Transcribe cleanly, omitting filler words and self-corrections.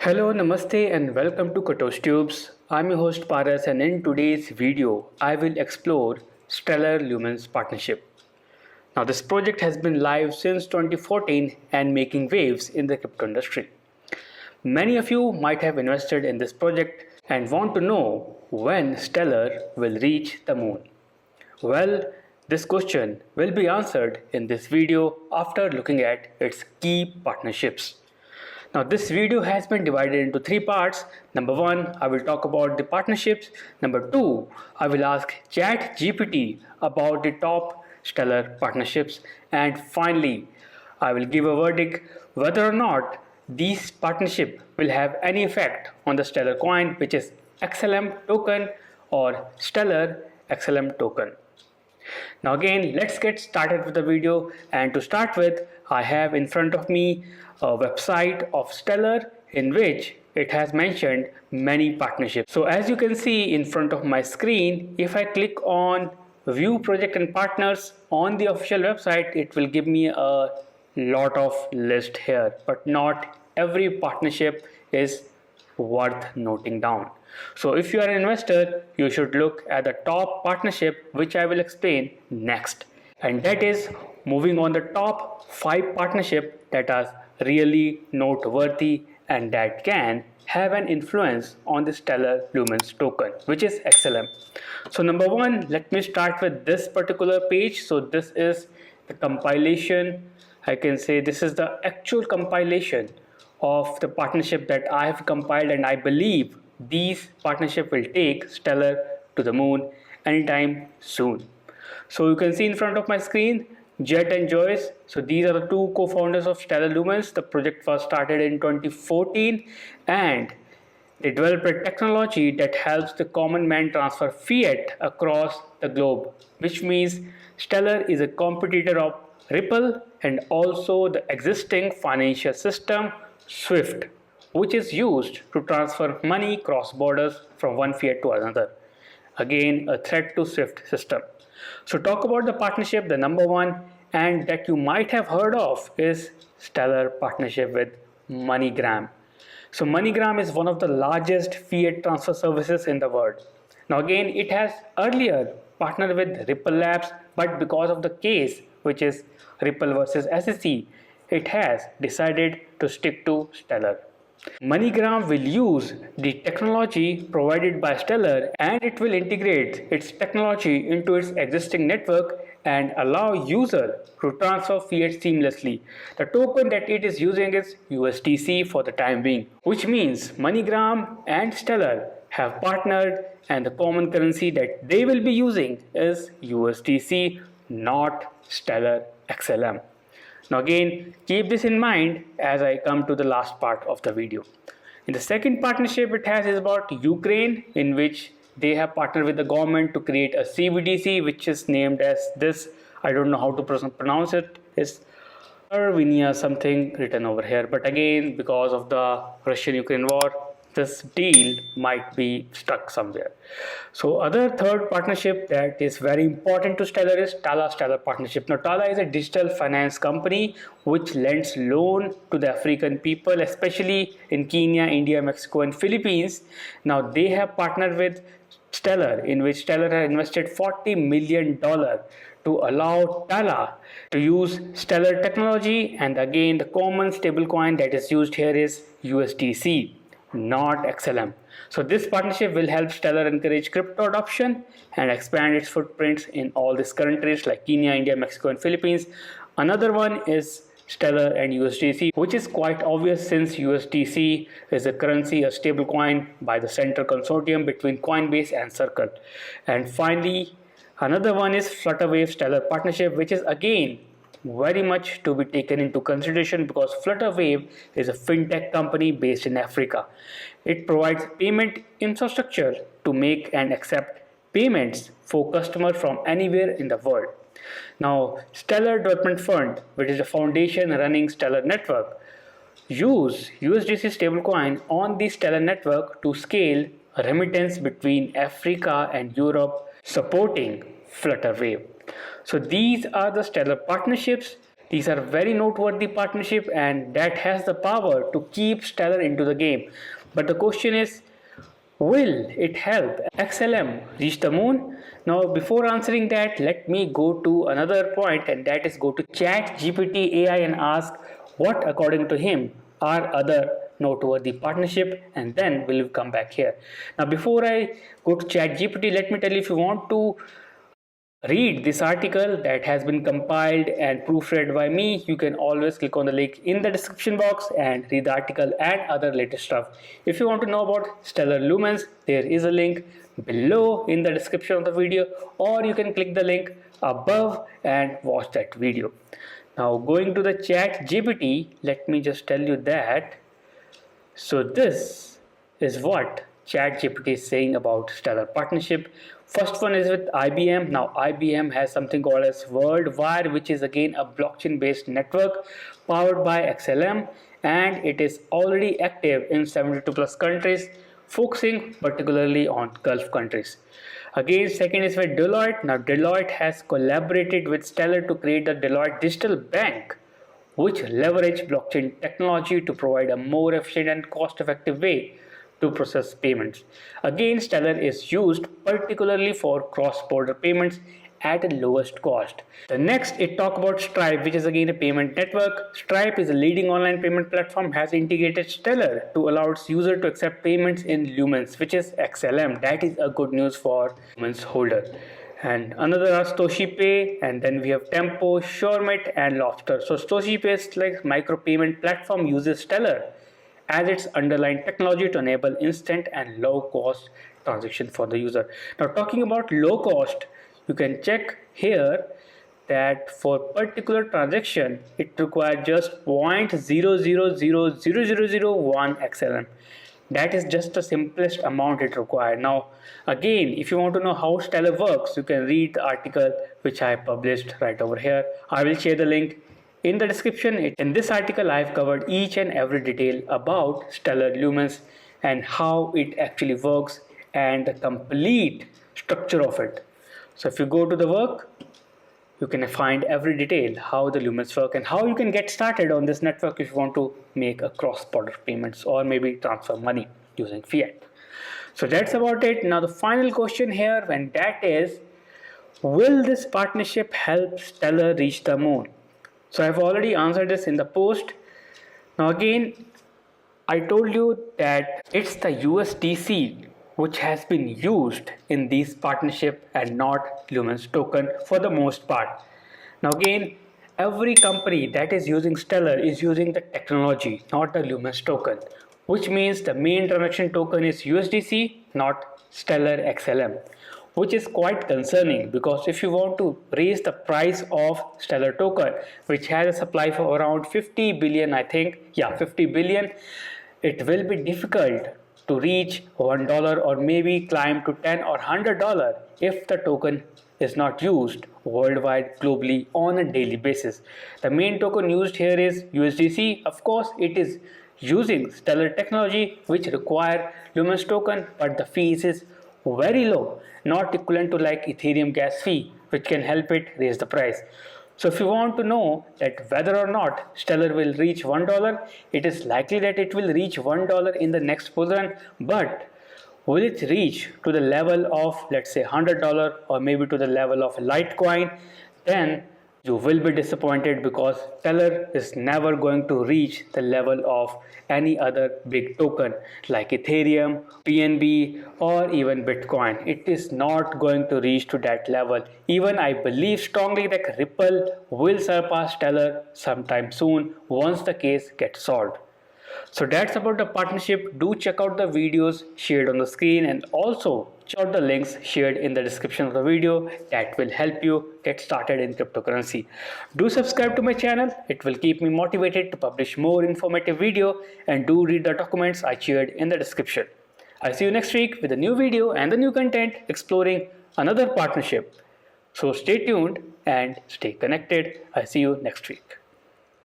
Hello, Namaste and welcome to Katosh Tubes. I'm your host Paras and in today's video I will explore Stellar Lumens partnership. Now this project has been live since 2014 and making waves in the crypto industry. Many of you might have invested in this project and want to know when Stellar will reach the moon. Well, this question will be answered in this video after looking at its key partnerships. Now this video has been divided into three parts. Number one, I will talk about the partnerships. Number two, I will ask ChatGPT about the top Stellar partnerships. And finally, I will give a verdict whether or not these partnership will have any effect on the Stellar coin, which is XLM token or Stellar XLM token. Now again, let's get started with the video, and to start with, I have in front of me a website of Stellar in which it has mentioned many partnerships. So as you can see in front of my screen, if I click on view project and partners on the official website, it will give me a lot of list here, but not every partnership is worth noting down. So if you are an investor, you should look at the top partnership, which I will explain next. And that is moving on the top 5 partnership that are really noteworthy and that can have an influence on the Stellar Lumens token, which is XLM. So number one, let me start with this particular page. So this is the compilation. I can say this is the actual compilation of the partnership that I have compiled, and I believe these partnership will take Stellar to the moon anytime soon. So you can see in front of my screen Jet and Joyce. So these are the two co-founders of Stellar Lumens. The project was started in 2014 and they developed a technology that helps the common man transfer fiat across the globe, which means Stellar is a competitor of Ripple and also the existing financial system SWIFT, which is used to transfer money cross borders from one fiat to another. Again, a threat to SWIFT system. So talk about the partnership, the number one, and that you might have heard of is Stellar partnership with MoneyGram. So MoneyGram is one of the largest fiat transfer services in the world. Now again, it has earlier partnered with Ripple Labs, but because of the case, which is Ripple versus SEC, it has decided to stick to Stellar. MoneyGram will use the technology provided by Stellar and it will integrate its technology into its existing network and allow user to transfer fiat seamlessly. The token that it is using is USDC for the time being, which means MoneyGram and Stellar have partnered and the common currency that they will be using is USDC, not Stellar XLM. Now again, keep this in mind as I come to the last part of the video. In the second partnership it has is about Ukraine, in which they have partnered with the government to create a CBDC, which is named as this. I don't know how to pronounce it. It's Arvinia something written over here. But again, because of the Russian-Ukraine war, this deal might be stuck somewhere. So other third partnership that is very important to Stellar is Stellar partnership. Now Tala is a digital finance company which lends loan to the African people, especially in Kenya, India, Mexico and Philippines. Now they have partnered with Stellar, in which Stellar has invested $40 million to allow Tala to use Stellar technology, and again the common stablecoin that is used here is USDC, not XLM. So this partnership will help Stellar encourage crypto adoption and expand its footprints in all these countries like Kenya, India, Mexico and Philippines. Another one is Stellar and USDC, which is quite obvious since USDC is a currency, a stable coin by the Center Consortium between Coinbase and Circle. And finally, another one is Flutterwave Stellar partnership, which is again very much to be taken into consideration because Flutterwave is a fintech company based in Africa. It provides payment infrastructure to make and accept payments for customers from anywhere in the world. Now, Stellar Development Fund, which is a foundation running Stellar Network, use USDC stablecoin on the Stellar Network to scale remittance between Africa and Europe, supporting Flutterwave. So these are the Stellar partnerships. These are very noteworthy partnership and that has the power to keep Stellar into the game. But the question is, will it help XLM reach the moon? Now, before answering that, let me go to another point, and that is go to ChatGPT AI and ask what, according to him, are other noteworthy partnership, and then we'll come back here. Now, before I go to ChatGPT, let me tell you, if you want to read this article that has been compiled and proofread by me, you can always click on the link in the description box and read the article and other latest stuff. If you want to know about Stellar Lumens, there is a link below in the description of the video, or you can click the link above and watch that video. Now, going to the ChatGPT, let me just tell you that. So this is what ChatGPT is saying about Stellar partnership. First one is with IBM. Now IBM has something called as WorldWire, which is again a blockchain based network powered by XLM, and it is already active in 72 plus countries, focusing particularly on Gulf countries. Again, second is with Deloitte. Now Deloitte has collaborated with Stellar to create the Deloitte Digital Bank, which leverage blockchain technology to provide a more efficient and cost-effective way to process payments. Again, Stellar is used particularly for cross-border payments at the lowest cost. The next, it talk about Stripe, which is again a payment network. Stripe is a leading online payment platform, has integrated Stellar to allow its user to accept payments in Lumens, which is XLM. That is a good news for Lumens holder. And another are StoshiPay, and then we have Tempo, Suremit, and Lobster. So StoshiPay is like micro payment platform, uses Stellar as its underlying technology to enable instant and low cost transaction for the user. Now talking about low cost, you can check here that for particular transaction it requires just 0.000001 XLM. That is just the simplest amount it requires. Now again, if you want to know how Stellar works, you can read the article which I published right over here. I will share the link in the description. In this article, I have covered each and every detail about Stellar Lumens and how it actually works and the complete structure of it. So if you go to the work, you can find every detail how the Lumens work and how you can get started on this network if you want to make a cross-border payments or maybe transfer money using fiat. So that's about it. Now the final question here, and that is, will this partnership help Stellar reach the moon? So I've already answered this in the post. Now again, I told you that it's the USDC which has been used in these partnership and not Lumens token for the most part. Now again, every company that is using Stellar is using the technology, not the Lumens token, which means the main transaction token is USDC, not Stellar XLM, which is quite concerning, because if you want to raise the price of Stellar token, which has a supply for around 50 billion, I think, 50 billion, it will be difficult to reach $1 or maybe climb to $10 or $100 if the token is not used worldwide globally on a daily basis. The main token used here is USDC. Of course, it is using Stellar technology which require Lumens token, but the fees is very low, not equivalent to like Ethereum gas fee, which can help it raise the price. So if you want to know that whether or not Stellar will reach $1, it is likely that it will reach $1 in the next bull run, but will it reach to the level of, let's say, $100 or maybe to the level of Litecoin? Then you will be disappointed, because Stellar is never going to reach the level of any other big token like Ethereum, BNB, or even Bitcoin. It is not going to reach to that level. Even I believe strongly that Ripple will surpass Stellar sometime soon once the case gets solved. So that's about the partnership. Do check out the videos shared on the screen, and also check out the links shared in the description of the video that will help you get started in cryptocurrency. Do subscribe to my channel. It will keep me motivated to publish more informative video, and do read the documents I shared in the description. I'll see you next week with a new video and the new content exploring another partnership. So stay tuned and stay connected. I'll see you next week.